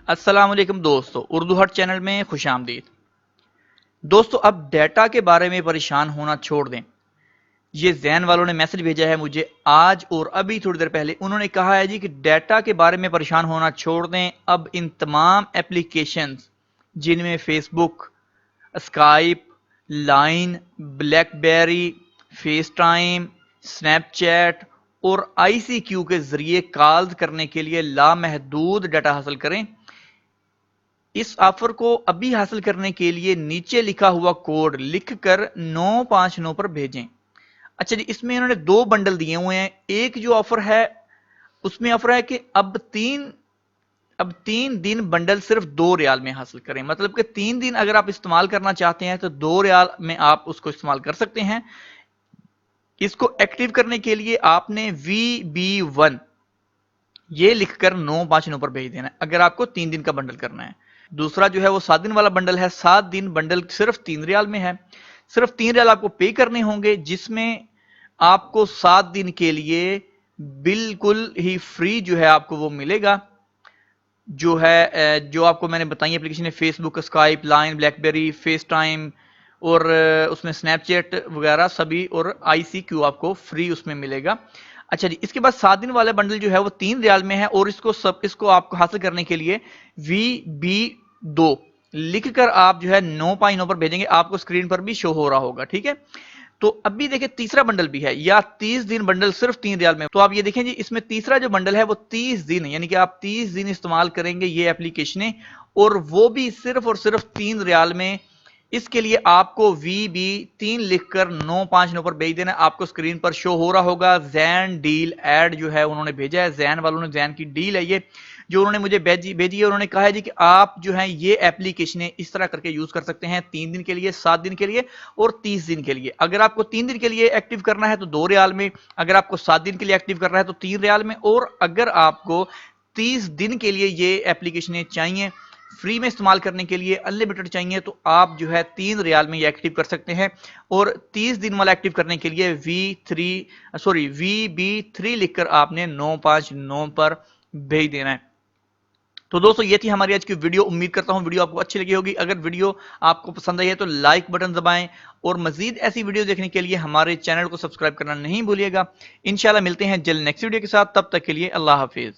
अस्सलाम वालेकुम दोस्तों, उर्दू हट चैनल में खुशामदीद। दोस्तों, अब डाटा के बारे में परेशान होना छोड़ दें। ये जैन वालों ने मैसेज भेजा है मुझे आज और अभी थोड़ी देर पहले। उन्होंने कहा है जी कि डाटा के बारे में परेशान होना छोड़ दें। अब इन तमाम एप्लीकेशंस जिनमें Facebook, Skype, line, blackberry, face time, Snapchat और आईसीक्यू के जरिए कॉल करने के लिए लामहदूद डाटा हासिल करें। इस ऑफर को अभी हासिल करने के लिए नीचे लिखा हुआ कोड लिखकर 959 पर भेजें। अच्छा जी, इसमें इन्होंने दो बंडल दिए हुए हैं। एक जो ऑफर है उसमें ऑफर है कि अब तीन दिन बंडल सिर्फ 2 रियाल में हासिल करें। मतलब कि 3 दिन अगर आप इस्तेमाल करना चाहते हैं तो 2 रियाल में आप उसको इस्तेमाल कर सकते हैं। इसको एक्टिव करने के लिए आपने VB1 ये लिखकर 959 पर भेज देना है अगर आपको 3 दिन का बंडल करना है। दूसरा जो है वो 7 दिन वाला बंडल है। 7 दिन बंडल सिर्फ 3 रियाल में है। सिर्फ 3 रियाल आपको पे करने होंगे, जिसमें आपको 7 दिन के लिए बिल्कुल ही फ्री जो है आपको वो मिलेगा। जो है जो आपको मैंने बताई एप्लीकेशन है, Facebook, Skype, line, blackberry, face time और उसमें स्नैपचैट वगैरह सभी, और आईसीक्यू आपको फ्री उसमें मिलेगा। अच्छा जी, इसके बाद 7 दिन वाला बंडल जो है वो 3 रियाल में है और इसको आपको हासिल करने के लिए VB2 लिखकर आप जो है 959 पर भेजेंगे। आपको स्क्रीन पर भी शो हो रहा होगा, ठीक है। तो अभी देखिए तीसरा बंडल भी है, या 30 दिन बंडल सिर्फ 3 रियाल में। तो आप ये देखें जी, इसमें तीसरा जो बंडल है वो 30 दिन, यानी कि आप 30 दिन इस्तेमाल करेंगे ये एप्लीकेशनें, और वो भी सिर्फ और सिर्फ 3 रियाल में। इसके लिए आपको VB3 लिखकर 959 पर भेज देना। आपको स्क्रीन पर शो हो रहा होगा जैन डील एड जो है उन्होंने भेजा है। जैन वालों ने, जैन की डील है ये जो उन्होंने मुझे भेजी है। उन्होंने कहा है जी कि आप जो है ये एप्लीकेशनें इस तरह करके यूज कर सकते हैं 3 दिन के लिए, 7 दिन के लिए और 30 दिन के लिए। अगर आपको 3 दिन के लिए एक्टिव करना है तो 2 रियाल में, अगर आपको 7 दिन के लिए एक्टिव करना है तो 3 रियाल में, और अगर आपको 30 दिन के लिए ये एप्लीकेशनें चाहिए फ्री में इस्तेमाल करने के लिए, अनलिमिटेड चाहिए, तो आप जो है 3 रियाल में ये एक्टिव कर सकते हैं। और 30 दिन वाला एक्टिव करने के लिए VB3 लिखकर आपने 959 पर भेज देना है। तो दोस्तों, ये थी हमारी आज की वीडियो। उम्मीद करता हूं वीडियो आपको अच्छी लगी होगी। अगर वीडियो आपको पसंद आई है तो लाइक बटन दबाएं, और मजीद ऐसी वीडियो देखने के लिए हमारे चैनल को सब्सक्राइब करना नहीं भूलिएगा। इंशाल्लाह मिलते हैं जल्द नेक्स्ट वीडियो के साथ। तब तक के लिए अल्लाह हाफिज।